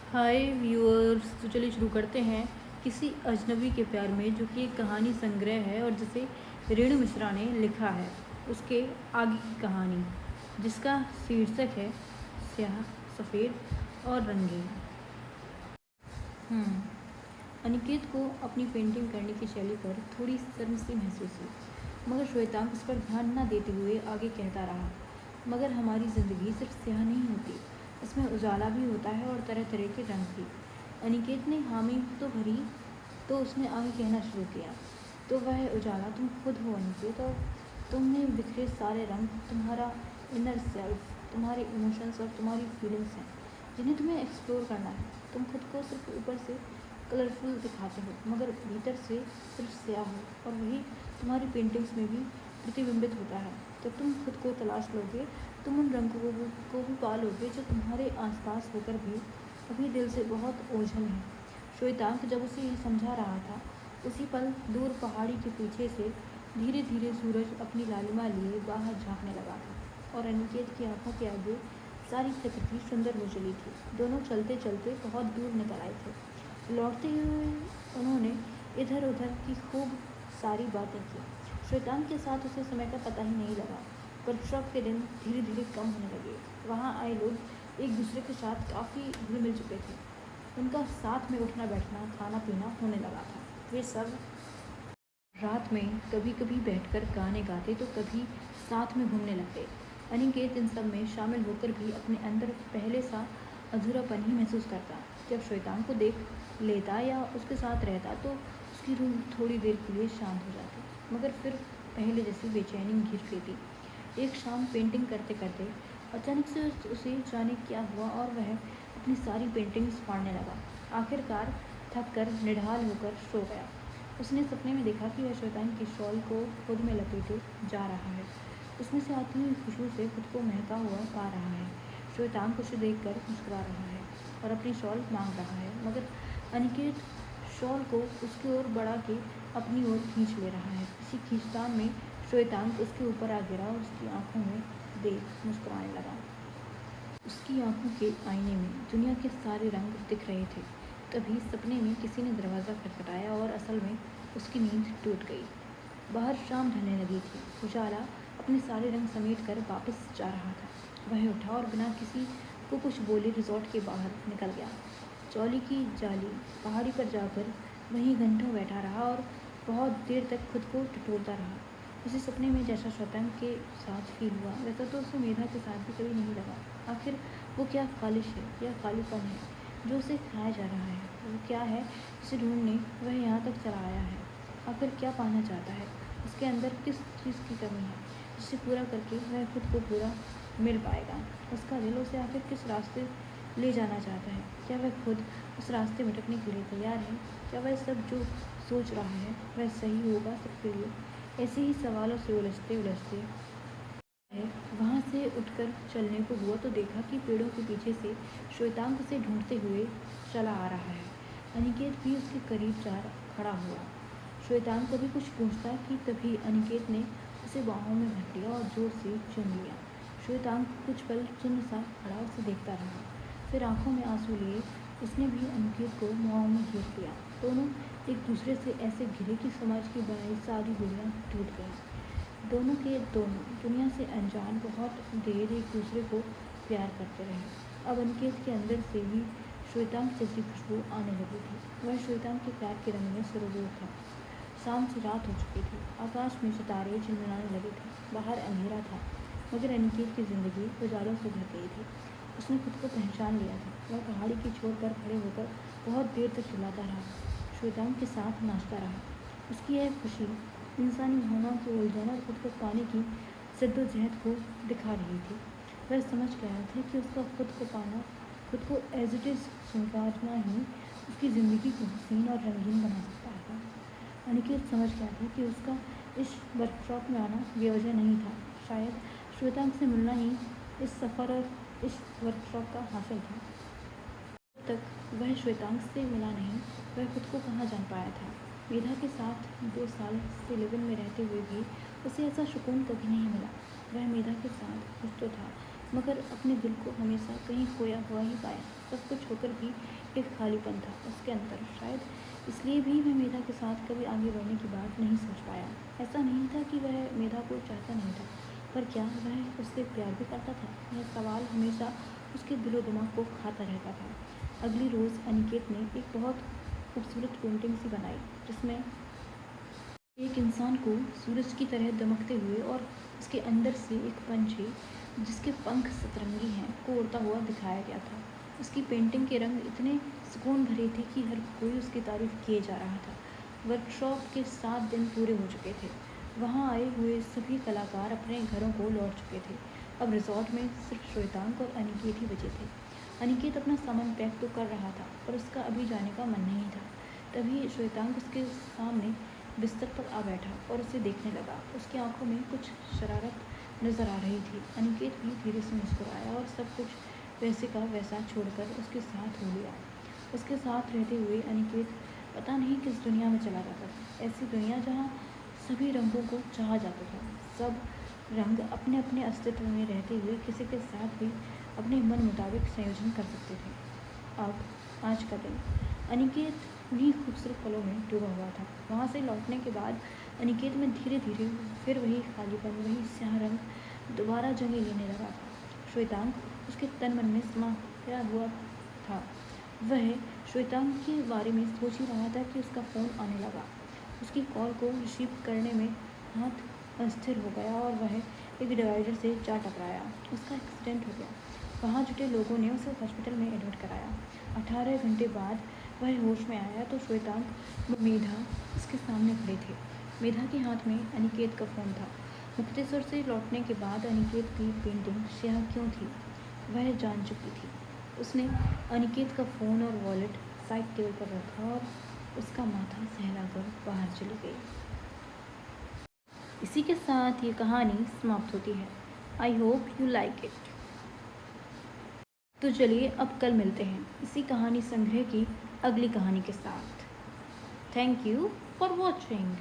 हाय viewers, तो चलिए शुरू करते हैं किसी अजनबी के प्यार में, जो कि एक कहानी संग्रह है और जिसे रेणु मिश्रा ने लिखा है। उसके आगे की कहानी, जिसका शीर्षक है स्याह, सफ़ेद और रंगीन। अनिकेत को अपनी पेंटिंग करने की शैली पर थोड़ी शर्म सी महसूस हुई, मगर श्वेतांक उस पर ध्यान न देते हुए आगे कहता रहा, मगर हमारी ज़िंदगी सिर्फ स्याह नहीं होती, इसमें उजाला भी होता है और तरह तरह के रंग भी। अनिकेत ने हामी तो भरी, तो उसने आगे कहना शुरू किया, तो वह उजाला तुम खुद हो अनिकेत, और तुमने बिखरे सारे रंग तुम्हारा इनर सेल्फ, तुम्हारे इमोशंस और तुम्हारी फीलिंग्स हैं, जिन्हें तुम्हें एक्सप्लोर करना है। तुम खुद को सिर्फ ऊपर से कलरफुल दिखाते हो, मगर भीतर से सिर्फ स्याह हो, और वही तुम्हारी पेंटिंग्स में भी प्रतिबिंबित होता है। जब तुम खुद को तलाश लोगे, तुम उन रंगों को भी पा लोगे जो तुम्हारे आसपास होकर भी अभी दिल से बहुत ओझल हैं। श्वेतांक जब उसे यह समझा रहा था, उसी पल दूर पहाड़ी के पीछे से धीरे धीरे सूरज अपनी लालिमा लिए बाहर झाँकने लगा था, और अनिकेत की आंखों के आगे सारी प्रकृति सुंदर हो चली थी। दोनों चलते चलते बहुत दूर निकल आए थे। लौटते हुए उन्होंने इधर उधर की खूब सारी बातें की। श्वेतांक के साथ उसे समय का पता ही नहीं लगा। वर्कशॉप के दिन धीरे धीरे कम होने लगे। वहाँ आए लोग एक दूसरे के साथ काफ़ी घुल मिल चुके थे। उनका साथ में उठना बैठना, खाना पीना होने लगा था। वे सब रात में कभी कभी बैठकर गाने गाते, तो कभी साथ में घूमने लगते। अनिकेत इन सब में शामिल होकर भी अपने अंदर पहले सा अधूरापन ही महसूस करता। जब श्वेतांक को देख लेता या उसके साथ रहता, तो उसकी रूह थोड़ी देर के लिए शांत हो जाती, मगर फिर पहले जैसी बेचैनी घिर लेती। एक शाम पेंटिंग करते करते अचानक से उसे जाने क्या हुआ, और वह अपनी सारी पेंटिंग्स फाड़ने लगा। आखिरकार थक कर निढाल होकर सो गया। उसने सपने में देखा कि वह श्वेतांक की शॉल को खुद में लपेटे जा रहा है। उसमें से आती हुई खुशबू से खुद को महका हुआ पा रहा है। श्वेतांक उसे देखकर मुस्कुरा रहा है और अपनी शॉल मांग रहा है, मगर अनिकेत शॉल को उसकी ओर बढ़ा के अपनी ओर खींच ले रहा है। इसी खींचतान में श्वेतांक उसके ऊपर आ गिरा और उसकी आंखों में देख मुस्कुराने लगा। उसकी आंखों के आईने में दुनिया के सारे रंग दिख रहे थे। तभी सपने में किसी ने दरवाज़ा खटखटाया, और असल में उसकी नींद टूट गई। बाहर शाम ढलने लगी थी। उजाला अपने सारे रंग समेट कर वापस जा रहा था। वह उठा और बिना किसी को कुछ बोले रिजॉर्ट के बाहर निकल गया। चौली की जाली पहाड़ी पर जाकर वहीं घंटों बैठा रहा और बहुत देर तक खुद को टटोलता रहा। उसे सपने में जैसा श्वेतांक के साथ फील हुआ, वैसा तो उसे मेधा के साथ भी कभी नहीं लगा। आखिर वो क्या खालिश है या खालीपन है जो उसे खाया जा रहा है? वो क्या है जिसे ढूंढने वह यहाँ तक चला आया है? आखिर क्या पाना चाहता है? उसके अंदर किस चीज़ की कमी है जिसे पूरा करके वह खुद को पूरा मिल पाएगा? उसका दिल उसे आखिर किस रास्ते ले जाना चाहता है? क्या वह खुद उस रास्ते भटकने के लिए तैयार है? क्या वह सब जो सोच रहा है वह सही होगा सबके लिए? ऐसे ही सवालों से उलझते उलझते वहाँ से उठकर चलने को हुआ, तो देखा कि पेड़ों के पीछे से श्वेतांक उसे ढूंढते हुए चला आ रहा है। अनिकेत भी उसके करीब जा खड़ा हुआ। श्वेतांक कभी कुछ पूछता कि तभी अनिकेत ने उसे बाहों में भर लिया और जोर से चूम लिया। श्वेतांक कुछ पल सुन्न सा खड़ा उसे देखता रहा, फिर आंखों में आंसू लिए उसने भी अनिकेत को बाहों में घेर लिया। दोनों एक दूसरे से ऐसे घिरे कि समझ की बनाई सारी दुनिया टूट गई। दोनों के दोनों दुनिया से अनजान बहुत देर एक दूसरे को प्यार करते रहे। अब अनिकेत के अंदर से भी श्वेतांक जैसी खुशबू आने लगी थी। वह श्वेतांक के प्यार के रंग में सरोवर था। शाम से रात हो चुकी थी। आकाश में सितारे झिलमिलाने लगे थे। बाहर अंधेरा था, मगर अनिकेत की जिंदगी उजालों से भर गई थी। उसने खुद को पहचान लिया था। वह पहाड़ी की छोर पर खड़े होकर बहुत देर तक चिल्लाता रहा, श्वेतांक के साथ नाचता रहा। उसकी यह खुशी इंसानी भावनाओं की उलझन और खुद को पाने की जद्दोजहद को दिखा रही थी। वह समझ गया था कि उसका खुद को पाना, खुद को एज इट इज़ स्वीकारना ही उसकी ज़िंदगी को हसीन और रंगीन बना सकता है। अनिकेत समझ गया था कि उसका इस वर्कशॉप में आना बेवजह नहीं था। शायद श्वेतांक से मिलना ही इस सफ़र और इस वर्कशॉप का हासिल था। जब तक वह श्वेतांक से मिला नहीं, वह खुद को कहाँ जान पाया था। मेधा के साथ 2 साल से लिव इन में रहते हुए भी उसे ऐसा सुकून कभी नहीं मिला। वह मेधा के साथ खुश तो था, मगर अपने दिल को हमेशा कहीं खोया हुआ ही पाया। सब कुछ होकर भी एक खालीपन था उसके अंदर। शायद इसलिए भी मैं मेधा के साथ कभी आगे बढ़ने की बात नहीं सोच पाया। ऐसा नहीं था कि वह मेधा को चाहता नहीं था, पर क्या वह उससे प्यार भी करता था? यह सवाल हमेशा उसके दिलो दिमाग को खाता रहता था। अगली रोज़ अनिकेत ने एक बहुत खूबसूरत पेंटिंग सी बनाई, जिसमें एक इंसान को सूरज की तरह दमकते हुए और उसके अंदर से एक पंछी जिसके पंख सतरंगी हैं को उड़ता हुआ दिखाया गया था। उसकी पेंटिंग के रंग इतने सुकून भरे थे कि हर कोई उसकी तारीफ किए जा रहा था। वर्कशॉप के 7 दिन पूरे हो चुके थे। वहाँ आए हुए सभी कलाकार अपने घरों को लौट चुके थे। अब रिजॉर्ट में सिर्फ श्वेतांक और अनिकेत ही बचे थे। अनिकेत अपना सामान पैक तो कर रहा था, पर उसका अभी जाने का मन नहीं था। तभी श्वेतांक उसके सामने बिस्तर पर आ बैठा और उसे देखने लगा। उसकी आंखों में कुछ शरारत नजर आ रही थी। अनिकेत भी धीरे से मुस्कुराया और सब कुछ वैसे का वैसा छोड़कर उसके साथ हो लिया। उसके साथ रहते हुए अनिकेत पता नहीं किस दुनिया में चला जाता था। ऐसी दुनिया जहाँ सभी रंगों को चाहा जाता था। सब रंग अपने अपने अस्तित्व में रहते हुए किसी के साथ भी अपने मन मुताबिक संयोजन कर सकते थे। अब आज का दिन अनिकेत उन्हीं खूबसूरत पलों में डूबा हुआ था। वहाँ से लौटने के बाद अनिकेत में धीरे धीरे फिर वही खालीपन, वही स्याह रंग दोबारा जगह लेने लगा था। श्वेतांक उसके तन मन में समाया हुआ था। वह श्वेतांक के बारे में सोच ही रहा था कि उसका फ़ोन आने लगा। उसकी कॉल को रिसीव करने में हाथ अस्थिर हो गया और वह एक डिवाइडर से जा टकराया। उसका एक्सीडेंट हो गया। वहाँ जुटे लोगों ने उसे हॉस्पिटल में एडमिट कराया। 18 घंटे बाद वह होश में आया तो श्वेतांक व मेधा उसके सामने खड़े थे। मेधा के हाथ में अनिकेत का फ़ोन था। मुक्तेश्वर से लौटने के बाद अनिकेत की पेंटिंग स्याह क्यों थी वह जान चुकी थी। उसने अनिकेत का फ़ोन और वॉलेट साइड टेबल पर रखा और उसका माथा सहलाकर बाहर चली गई। इसी के साथ ये कहानी समाप्त होती है। I hope you like it. तो चलिए अब कल मिलते हैं इसी कहानी संग्रह की अगली कहानी के साथ। Thank you for watching.